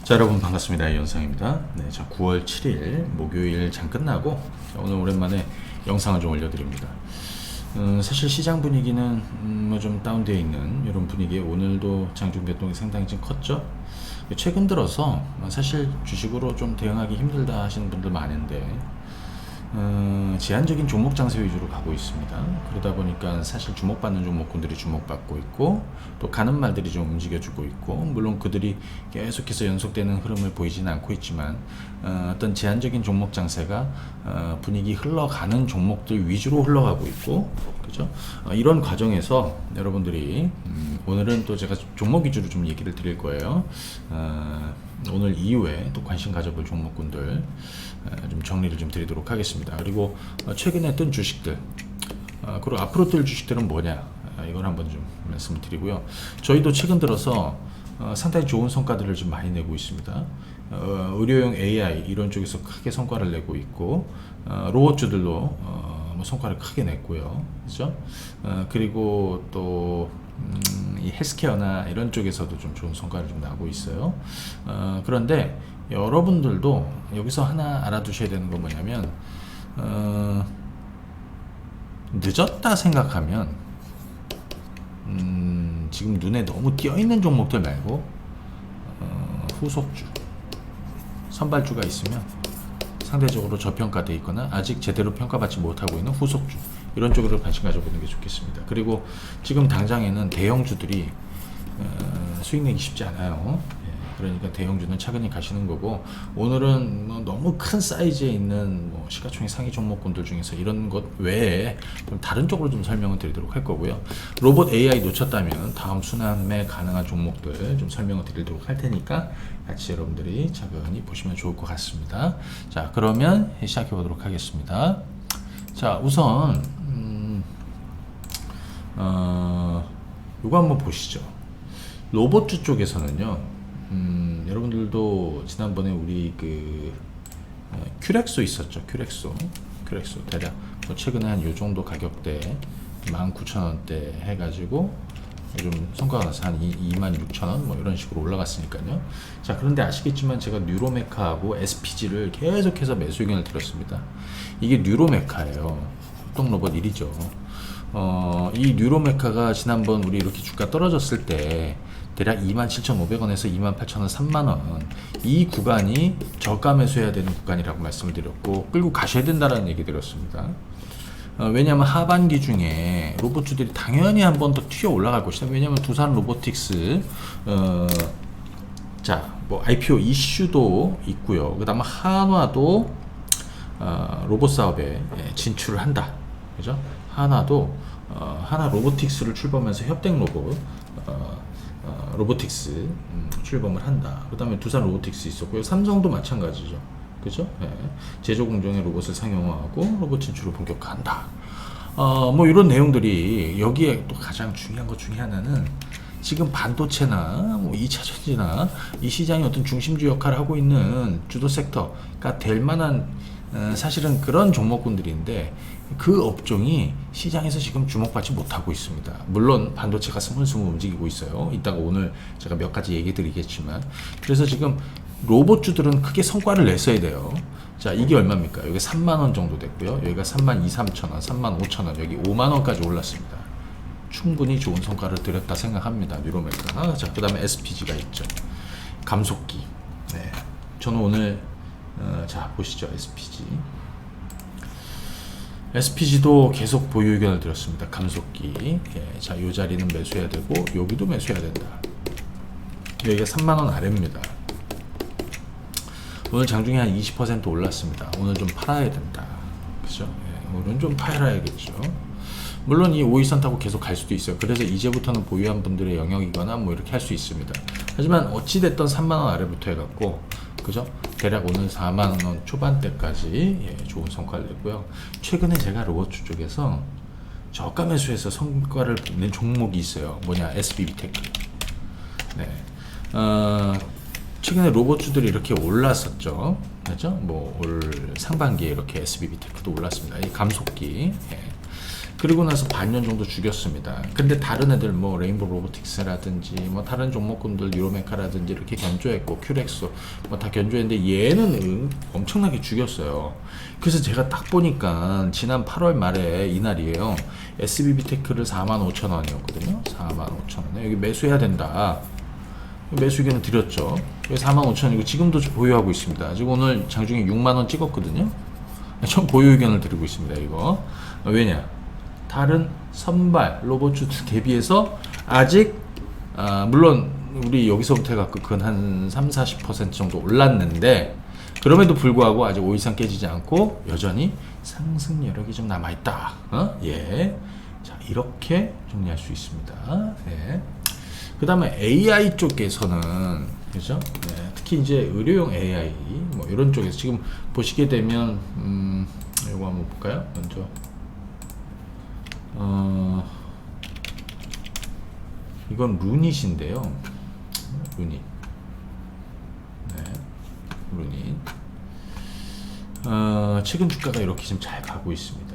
자, 여러분 반갑습니다. 이현상입니다. 네, 자 9월 7일 목요일 장 끝나고 오늘 오랜만에 영상을 좀 올려드립니다. 사실 시장 분위기는 뭐 좀 다운되어 있는 이런 분위기에 오늘도 장중 변동이 상당히 좀 컸죠. 최근 들어서 사실 주식으로 좀 대응하기 힘들다 하시는 분들 많은데 제한적인 종목 장세 위주로 가고 있습니다. 그러다 보니까 사실 주목받는 종목군들이 주목받고 있고 또 가는 말들이 좀 움직여주고 있고, 물론 그들이 계속해서 연속되는 흐름을 보이지는 않고 있지만 어떤 제한적인 종목 장세가 분위기 흘러가는 종목들 위주로 흘러가고 있고, 그죠? 이런 과정에서 여러분들이 오늘은 또 제가 종목 위주로 좀 얘기를 드릴 거예요. 오늘 이후에 또 관심 가져볼 종목군들 좀 정리를 좀 드리도록 하겠습니다. 그리고 최근에 뜬 주식들, 그리고 앞으로 뜰 주식들은 뭐냐, 이걸 한번 좀 말씀을 드리고요. 저희도 최근 들어서 상당히 좋은 성과들을 좀 많이 내고 있습니다. 의료용 AI 이런 쪽에서 크게 성과를 내고 있고, 로봇주들도 뭐 성과를 크게 냈고요, 그죠? 그리고 또 이 헬스케어나 이런 쪽에서도 좀 좋은 성과를 좀 나고 있어요. 그런데 여러분들도 여기서 하나 알아두셔야 되는 건 뭐냐면, 늦었다 생각하면 지금 눈에 너무 띄어있는 종목들 말고 후속주, 선발주가 있으면 상대적으로 저평가되어 있거나 아직 제대로 평가받지 못하고 있는 후속주, 이런 쪽으로 관심 가져보는 게 좋겠습니다. 그리고 지금 당장에는 대형주들이 수익 내기 쉽지 않아요. 그러니까 대형주는 차근히 가시는 거고, 오늘은 뭐 너무 큰 사이즈에 있는 뭐 시가총액 상위 종목군들 중에서 이런 것 외에 좀 다른 쪽으로 좀 설명을 드리도록 할 거고요. 로봇 AI 놓쳤다면 다음 순환매 가능한 종목들 좀 설명을 드리도록 할 테니까 같이 여러분들이 차근히 보시면 좋을 것 같습니다. 자, 그러면 시작해 보도록 하겠습니다. 자, 우선 이거 한번 보시죠. 로봇주 쪽에서는요, 여러분들도 지난번에 우리 큐렉소 있었죠. 큐렉소 대략 뭐 최근에 한 요 정도 가격대 19,000원대 해가지고 요즘 성과가 나서 한 26,000원 뭐 이런 식으로 올라갔으니까요. 자, 그런데 아시겠지만 제가 뉴로메카하고 SPG를 계속해서 매수 의견을 드렸습니다. 이게 뉴로메카예요. 협동로봇 1이죠. 이 뉴로메카가 지난번 우리 이렇게 주가 떨어졌을 때 대략 27,500원에서 28,000원, 3만원, 이 구간이 저가 매수해야 되는 구간이라고 말씀을 드렸고 끌고 가셔야 된다라는 얘기 드렸습니다. 왜냐하면 하반기 중에 로봇주들이 당연히 한 번 더 튀어 올라갈 것이다. 왜냐하면 두산 로보틱스 뭐 IPO 이슈도 있고요. 그 다음에 한화도 로봇 사업에 진출을 한다, 그죠? 한화도 하나 로보틱스를 출범해서 협동 로봇 로보틱스 출범을 한다. 그 다음에 두산 로보틱스 있었고요. 삼성도 마찬가지죠, 그죠? 제조 공정의 로봇을 상용화하고 로봇 진출을 본격화한다. 뭐 이런 내용들이, 여기에 또 가장 중요한 것 중에 하나는 지금 반도체나 뭐 2차 전지나 이 시장의 어떤 중심주 역할을 하고 있는 주도 섹터가 될 만한 사실은 그런 종목군들인데, 그 업종이 시장에서 지금 주목받지 못하고 있습니다. 물론 반도체가 스물스물 움직이고 있어요. 이따가 오늘 제가 몇 가지 얘기 드리겠지만, 그래서 지금 로봇주들은 크게 성과를 냈어야 돼요. 자, 이게 얼마입니까? 여기 3만원 정도 됐고요. 여기가 32,300원, 35,000원, 여기 5만원까지 올랐습니다. 충분히 좋은 성과를 드렸다 생각합니다, 뉴로메카. 자, 그 다음에 SPG가 있죠. 감속기. 네. 저는 오늘 자, 보시죠. SPG도 계속 보유 의견을 드렸습니다. 감속기. 자, 이 자리는 매수해야 되고 여기도 매수해야 된다. 여기가 3만원 아래입니다. 오늘 장중에 한 20% 올랐습니다. 오늘 좀 팔아야 된다, 그죠? 오늘은 좀 팔아야겠죠. 물론 이 5일선 타고 계속 갈 수도 있어요. 그래서 이제부터는 보유한 분들의 영역이거나 뭐 이렇게 할 수 있습니다. 하지만 어찌됐든 3만원 아래부터 해갖고, 그죠? 대략 오늘 4만원 초반대까지 좋은 성과를 냈고요. 최근에 제가 로봇주 쪽에서 저가 매수해서 성과를 낸 종목이 있어요. 뭐냐, SBB테크. 네. 최근에 로봇주들이 이렇게 올랐었죠, 그죠? 뭐 올 상반기에 이렇게 SBB테크도 올랐습니다. 이 감속기. 그리고 나서 반년 정도 죽였습니다. 근데 다른 애들 뭐 레인보 로보틱스라든지 뭐 다른 종목군들 유로메카라든지 이렇게 견조했고 큐렉소 뭐 다 견조했는데 얘는 엄청나게 죽였어요. 그래서 제가 딱 보니까 지난 8월 말에 이날이에요. SBB테크를 45,000원이었거든요. 45,000원에 여기 매수해야 된다. 매수 의견을 드렸죠. 45,000원이고 지금도 보유하고 있습니다. 지금 오늘 장중에 6만원 찍었거든요. 전 보유 의견을 드리고 있습니다. 이거 왜냐? 다른 선발 로봇주들 대비해서 아직 물론 우리 여기서부터 해갖고 그건 한 3-40% 정도 올랐는데 그럼에도 불구하고 아직 5 이상 깨지지 않고 여전히 상승 여력이 좀 남아있다. 예. 자, 이렇게 정리할 수 있습니다. 예. 그 다음에 AI 쪽에서는 그죠? 네, 특히 이제 의료용 AI 뭐 이런 쪽에서 지금 보시게 되면 이거 한번 볼까요? 먼저 이건 루닛인데요. 루닛. 네, 루닛. 최근 주가가 이렇게 지금 잘 가고 있습니다.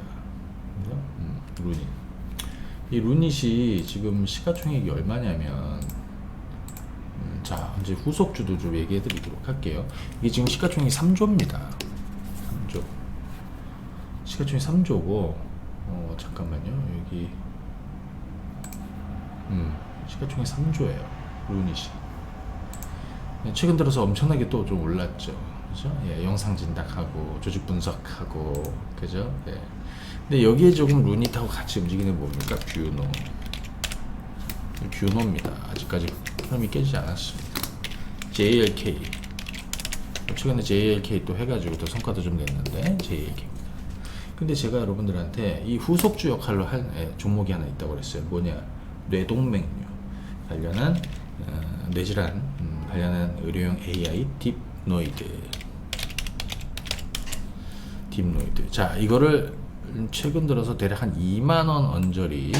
루닛. 이 루닛이 지금 시가총액이 얼마냐면 자 이제 후속주도 좀 얘기해 드리도록 할게요. 이게 지금 시가총액이 3조입니다 3조 시가총액 3조고 잠깐만요 여기 시가총액 3조예요 루닛이. 최근 들어서 엄청나게 또 좀 올랐죠. 그죠? 예, 영상 진단하고 조직 분석하고 그죠? 예. 근데 여기에 조금 루닛하고 같이 움직이는 뭡니까? 뷰노입니다. 아직까지 흐름이 깨지지 않았습니다. JLK 최근에 JLK 또 해가지고 또 성과도 좀 냈는데 JLK입니다. 근데 제가 여러분들한테 이 후속주 역할로 할 종목이 하나 있다고 그랬어요. 뭐냐? 뇌동맥류 관련한 뇌질환 관련한 의료용 AI 딥노이드. 자, 이거를 최근 들어서 대략 한 2만원 언저리.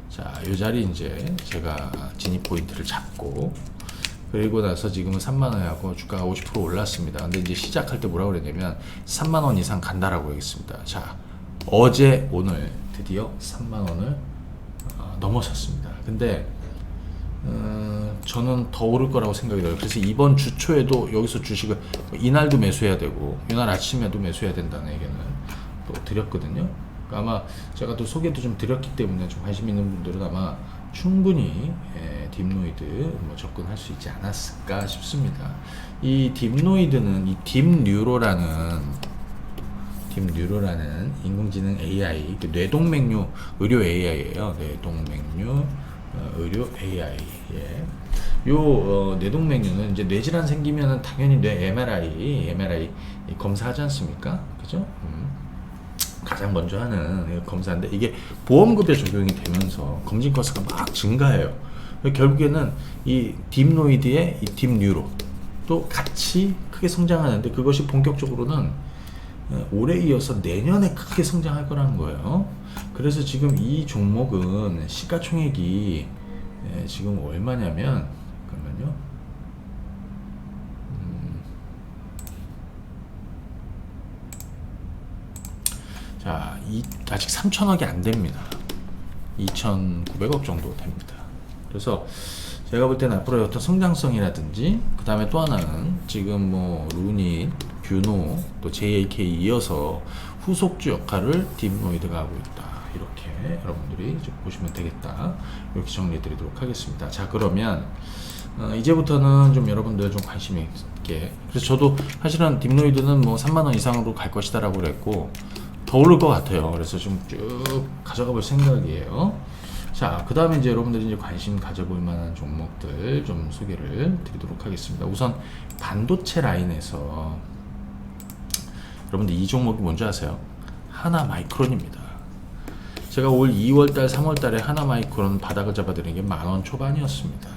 자, 요 자리 이제 제가 진입 포인트를 잡고 그리고 나서 지금은 3만원에 하고 주가가 50% 올랐습니다. 근데 이제 시작할 때 뭐라고 그랬냐면 3만원 이상 간다라고 했습니다. 자, 어제 오늘 드디어 3만원을 넘어섰습니다. 근데 저는 더 오를 거라고 생각이 들어요. 그래서 이번 주 초에도 여기서 주식을 이날도 매수해야 되고 이날 아침에도 매수해야 된다는 얘기는 또 드렸거든요. 그러니까 아마 제가 또 소개도 좀 드렸기 때문에 좀 관심 있는 분들은 아마 충분히 딥노이드 뭐 접근할 수 있지 않았을까 싶습니다. 이 딥노이드는 이 딥뉴로라는 인공지능 AI, 뇌동맥류 의료 AI예요. 뇌동맥류 의료 AI. 예. 요 뇌동맥류는 이제 뇌질환 생기면은 당연히 뇌 MRI 검사하지 않습니까? 그죠? 가장 먼저 하는 검사인데 이게 보험급여 적용이 되면서 검진 건수가 막 증가해요. 결국에는 이 딥노이드의 이 딥뉴로 또 같이 크게 성장하는데 그것이 본격적으로는 올해 이어서 내년에 크게 성장할 거라는 거예요. 그래서 지금 이 종목은 시가총액이 지금 얼마냐면 잠깐만요. 자, 아직 3천억이 안 됩니다. 2,900억 정도 됩니다. 그래서 제가 볼 때는 앞으로의 어떤 성장성이라든지 그 다음에 또 하나는 지금 뭐 루닛, 뷰노, 또 JLK 이어서 후속주 역할을 딥노이드가 하고 있다. 이렇게 여러분들이 좀 보시면 되겠다. 이렇게 정리해 드리도록 하겠습니다. 자, 그러면 이제부터는 좀 여러분들 좀 관심 있게, 그래서 저도 사실은 딥노이드는 뭐 3만원 이상으로 갈 것이다 라고 그랬고 더 오를 것 같아요. 그래서 좀 쭉 가져가 볼 생각이에요. 자, 그 다음에 이제 여러분들이 이제 관심 가져볼 만한 종목들 좀 소개를 드리도록 하겠습니다. 우선 반도체 라인에서 여러분들 이 종목이 뭔지 아세요? 하나마이크론입니다. 제가 올 2월달, 3월달에 하나마이크론 바닥을 잡아드린 게 10,000원 초반이었습니다.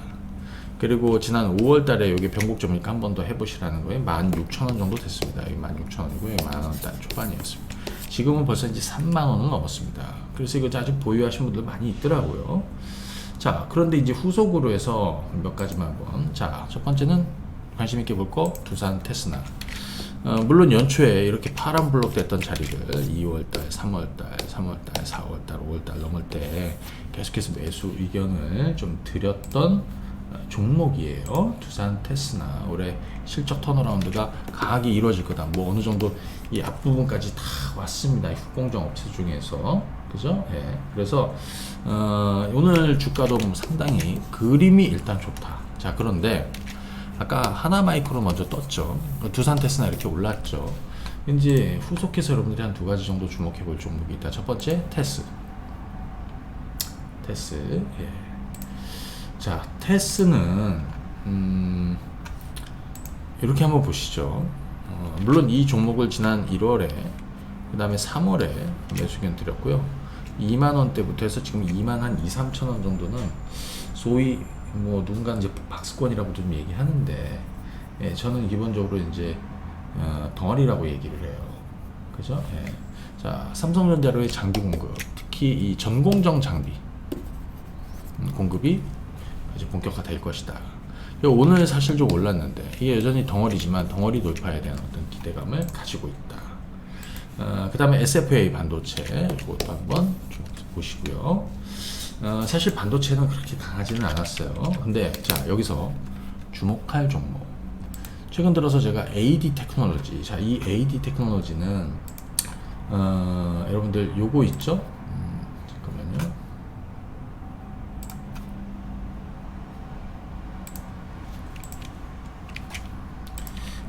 그리고 지난 5월달에 여기 변곡점이니까 한 번 더 해보시라는 거에 16,000원 정도 됐습니다. 여기 16,000원이고 10,000원달 초반이었습니다. 지금은 벌써 이제 3만원을 넘었습니다. 그래서 이거 아직 보유하신 분들 많이 있더라고요. 자, 그런데 이제 후속으로 해서 몇 가지만 한번. 자, 첫 번째는 관심있게 볼 거 두산 테스나. 물론 연초에 이렇게 파란 블록 됐던 자리를 2월달, 3월달, 3월달, 4월달, 5월달 넘을 때 계속해서 매수 의견을 좀 드렸던 종목이에요. 두산 테스나 올해 실적 턴어라운드가 강하게 이루어질 거다. 뭐 어느 정도 이 앞부분까지 다 왔습니다. 후공정 업체 중에서 그죠? 예. 그래서 오늘 주가도 상당히 그림이 일단 좋다. 자, 그런데 아까 하나마이크로 먼저 떴죠. 두산 테스나 이렇게 올랐죠. 이제 후속해서 여러분들이 한 두 가지 정도 주목해 볼 종목이 있다. 첫 번째 테스. 예. 자, 테스는 이렇게 한번 보시죠. 물론 이 종목을 지난 1월에 그 다음에 3월에 매수견 드렸고요. 2만원대부터 해서 지금 2만 한 2, 3천원 정도는 소위 뭐 누군가 이제 박스권이라고 좀 얘기하는데, 예, 저는 기본적으로 이제 덩어리라고 얘기를 해요. 그죠? 예. 자, 삼성전자로의 장비 공급, 특히 이 전공정 장비 공급이 이제 본격화될 것이다. 오늘 사실 좀 올랐는데 이게 여전히 덩어리지만 덩어리 돌파에 대한 어떤 기대감을 가지고 있다. 그 다음에 SFA 반도체 이것도 한번 좀 보시고요. 사실 반도체는 그렇게 강하지는 않았어요. 근데 자, 여기서 주목할 종목, 최근 들어서 제가 AD 테크놀로지, 자, 이 AD 테크놀로지는 여러분들 요거 있죠? 잠깐만요.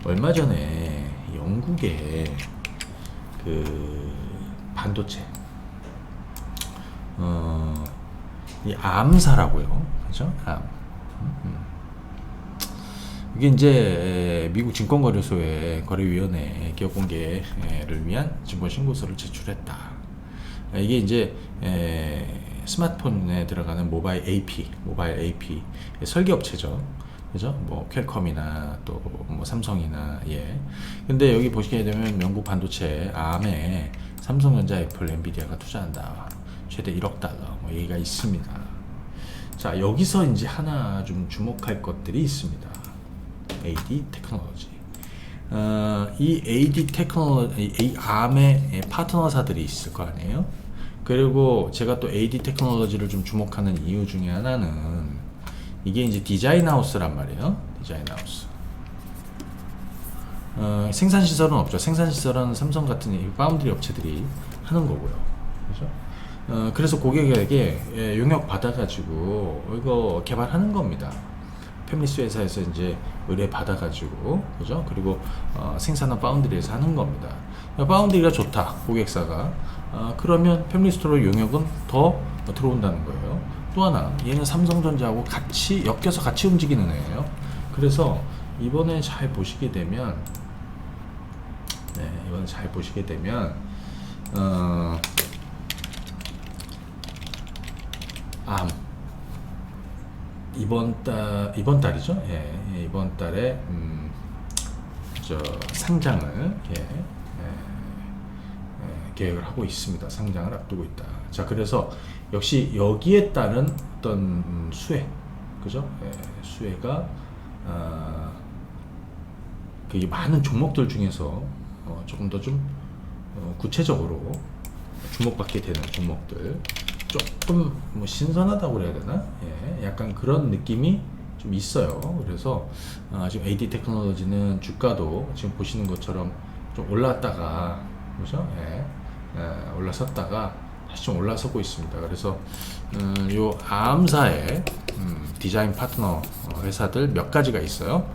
얼마 전에 영국의 그 반도체 이 암사라고요, 그죠? 이게 이제 미국 증권거래소의 거래위원회 기업공개를 위한 증권신고서를 제출했다. 이게 이제 스마트폰에 들어가는 모바일 AP 설계업체죠. 그죠? 뭐 퀄컴이나 또 뭐 삼성이나, 예. 근데 여기 보시게 되면 영국 반도체 암에 삼성전자, 애플, 엔비디아가 투자한다. 최대 1억 달러 뭐 얘기가 있습니다. 자, 여기서 이제 하나 좀 주목할 것들이 있습니다. AD 테크놀로지. 이 AD 테크놀로지, 이 암의 파트너사들이 있을 거 아니에요? 그리고 제가 또 AD 테크놀로지를 좀 주목하는 이유 중에 하나는 이게 이제 디자인 하우스란 말이에요. 디자인 하우스. 생산 시설은 없죠. 생산 시설은 삼성 같은 파운드리 업체들이 하는 거고요. 그죠? 그래서 고객에게 용역 받아가지고 이거 개발하는 겁니다. 팹리스 회사에서 이제 의뢰 받아가지고, 그죠? 그리고 생산한 파운드리에서 하는 겁니다. 파운드리가 좋다, 고객사가. 그러면 팹리스토로 용역은 더 들어온다는 거예요. 또 하나, 얘는 삼성전자하고 같이 엮여서 같이 움직이는 애예요. 그래서 이번에 잘 보시게 되면, 이번에 잘 보시게 되면, 이번 달이죠. 예, 이번 달에 상장을 계획을 하고 있습니다. 상장을 앞두고 있다. 자, 그래서 역시 여기에 따른 어떤 수혜, 그죠? 예, 수혜가 그 많은 종목들 중에서 조금 더 좀 구체적으로 주목받게 되는 종목들, 조금 뭐 신선하다고 그래야 되나? 예, 약간 그런 느낌이 좀 있어요. 그래서 지금 AD 테크놀로지는 주가도 지금 보시는 것처럼 좀 올랐다가, 그죠? 올라섰다가 다시 좀 올라서고 있습니다. 그래서 요 암사의 디자인 파트너 회사들 몇 가지가 있어요.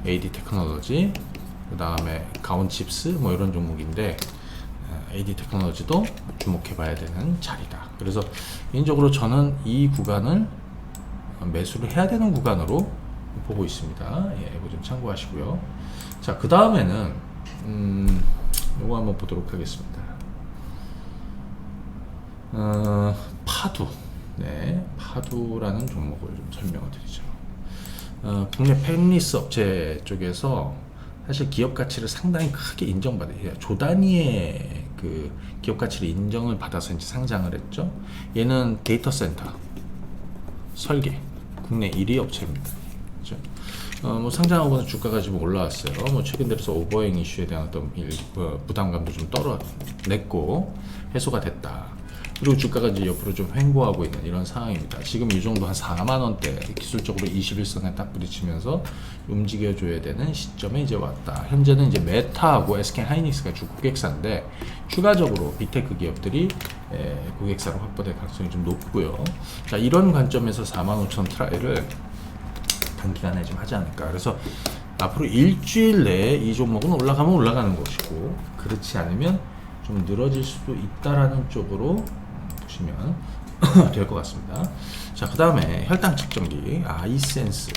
AD 테크놀로지, 그 다음에 가온칩스 뭐 이런 종목인데, AD 테크놀로지도 주목해 봐야 되는 자리다. 그래서 개인적으로 저는 이 구간을 매수를 해야 되는 구간으로 보고 있습니다. 예, 이거 좀 참고하시고요. 자, 그 다음에는 요거 한번 보도록 하겠습니다. 파두. 네, 파두라는 종목을 좀 설명을 드리죠. 국내 팹리스 업체 쪽에서 사실 기업 가치를 상당히 크게 인정받아요. 조 단위의 그 기업 가치를 인정을 받아서 이제 상장을 했죠. 얘는 데이터 센터 설계 국내 1위 업체입니다. 그렇죠? 뭐 상장하고는 주가가 지금 올라왔어요. 뭐 최근 들어서 오버행 이슈에 대한 어떤 부담감도 좀 떨어냈고 해소가 됐다. 그리고 주가가 이제 옆으로 좀 횡보하고 있는 이런 상황입니다. 지금 이 정도 한 4만 원대 기술적으로 21선에 딱 부딪히면서 움직여줘야 되는 시점에 이제 왔다. 현재는 이제 메타하고 SK 하이닉스가 주 고객사인데 추가적으로 빅테크 기업들이 고객사로 확보될 가능성이 좀 높고요. 자, 이런 관점에서 45,000 트라이를 단기간에 좀 하지 않을까. 그래서 앞으로 일주일 내에 이 종목은 올라가면 올라가는 것이고 그렇지 않으면 좀 늘어질 수도 있다라는 쪽으로 보시면 될 것 같습니다. 자, 그 다음에 혈당 측정기 아이센스.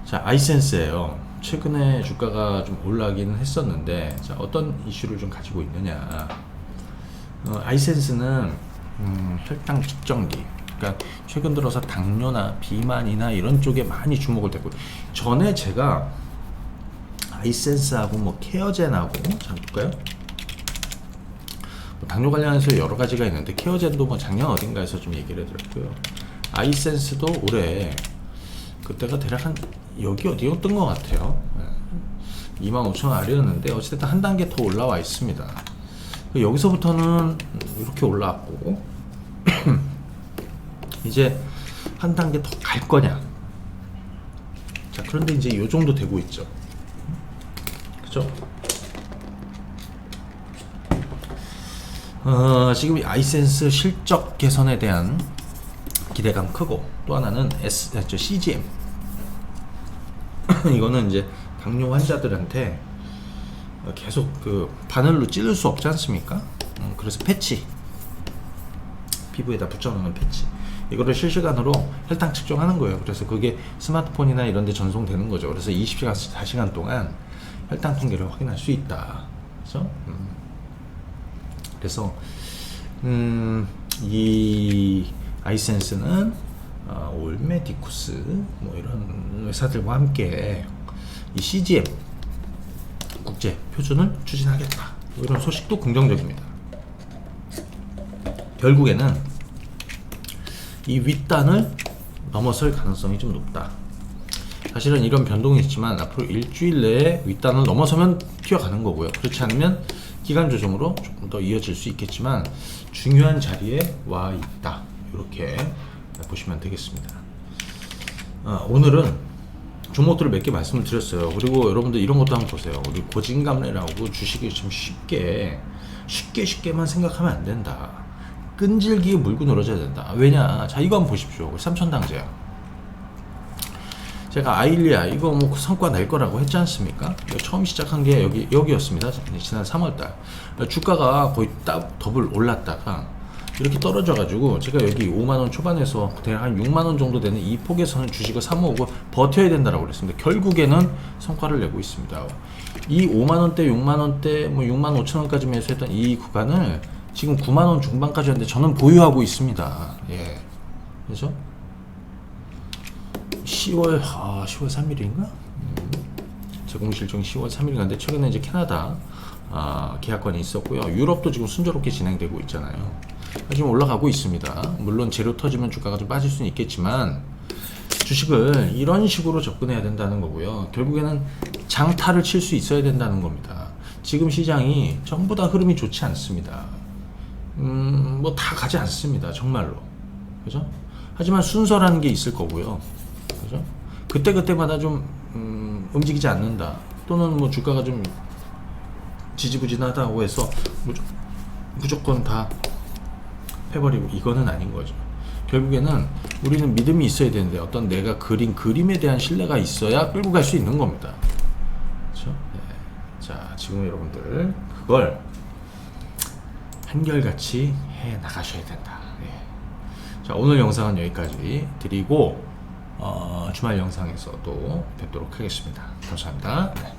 자, 아이센스예요. 최근에 주가가 좀 올라가기는 했었는데, 자, 어떤 이슈를 좀 가지고 있느냐. 아이센스는 혈당 측정기. 그러니까 최근 들어서 당뇨나 비만이나 이런 쪽에 많이 주목을 되고, 전에 제가 아이센스하고 뭐 케어젠하고 잠깐 볼까요? 뭐 당뇨 관련해서 여러 가지가 있는데 케어젠도 뭐 작년 어딘가에서 좀 얘기를 해드렸고요. 아이센스도 올해 그때가 대략 한 여기 어디였던 것 같아요. 25,000원 아래였는데 어쨌든 한 단계 더 올라와 있습니다. 여기서부터는 이렇게 올라왔고 이제 한 단계 더 갈 거냐. 자, 그런데 이제 이 정도 되고 있죠. 그죠? 지금 아이센스 실적 개선에 대한 기대감 크고 또 하나는 CGM 이거는 이제 당뇨 환자들한테 계속 그 바늘로 찌를 수 없지 않습니까? 그래서 패치 피부에다 붙여놓는 패치 이거를 실시간으로 혈당 측정하는 거예요. 그래서 그게 스마트폰이나 이런 데 전송되는 거죠. 그래서 20시간 4시간 동안 혈당 통계를 확인할 수 있다. 그래서 이 아이센스는 올메디쿠스 뭐 이런 회사들과 함께 이 CGM 국제 표준을 추진하겠다. 이런 소식도 긍정적입니다. 결국에는 이 윗단을 넘어설 가능성이 좀 높다. 사실은 이런 변동이 있지만 앞으로 일주일 내에 윗단을 넘어서면 튀어가는 거고요. 그렇지 않으면 기간 조정으로 조금 더 이어질 수 있겠지만 중요한 자리에 와 있다. 이렇게 보시면 되겠습니다. 오늘은 종목들을 몇 개 말씀을 드렸어요. 그리고 여러분들 이런 것도 한번 보세요. 우리 고진감래라고 주식이 좀 쉽게만 생각하면 안 된다. 끈질기게 물고 늘어져야 된다. 왜냐? 자, 이거 한번 보십시오. 삼천당제야. 제가 아일리아 이거 뭐 성과 낼 거라고 했지 않습니까? 처음 시작한 게 여기였습니다. 지난 3월달 주가가 거의 더블 올랐다가 이렇게 떨어져 가지고 제가 여기 5만원 초반에서 대략 한 6만원 정도 되는 이 폭에서는 주식을 사모으고 버텨야 된다라고 그랬습니다. 결국에는 성과를 내고 있습니다. 이 5만원대 6만원대 뭐 6만 5천원까지 매수했던 이 구간을 지금 9만원 중반까지 했는데 저는 보유하고 있습니다. 예. 그죠? 10월 3일인가? 제공실종 10월 3일인데 최근에 이제 캐나다 계약권이 있었고요. 유럽도 지금 순조롭게 진행되고 있잖아요. 지금 올라가고 있습니다. 물론 재료 터지면 주가가 좀 빠질 수는 있겠지만 주식을 이런 식으로 접근해야 된다는 거고요. 결국에는 장타를 칠 수 있어야 된다는 겁니다. 지금 시장이 전부 다 흐름이 좋지 않습니다. 뭐 다 가지 않습니다. 정말로. 그죠? 하지만 순서라는 게 있을 거고요. 그죠? 그때마다 좀 움직이지 않는다. 또는 뭐 주가가 좀 지지부진하다고 해서 무조건 다 해버리고 이거는 아닌 거죠. 결국에는 우리는 믿음이 있어야 되는데 어떤 내가 그린 그림에 대한 신뢰가 있어야 끌고 갈 수 있는 겁니다. 그렇죠? 네. 자, 지금 여러분들 그걸 한결같이 해 나가셔야 된다. 네. 자, 오늘 영상은 여기까지 드리고 주말 영상에서 또 뵙도록 하겠습니다. 감사합니다. 네.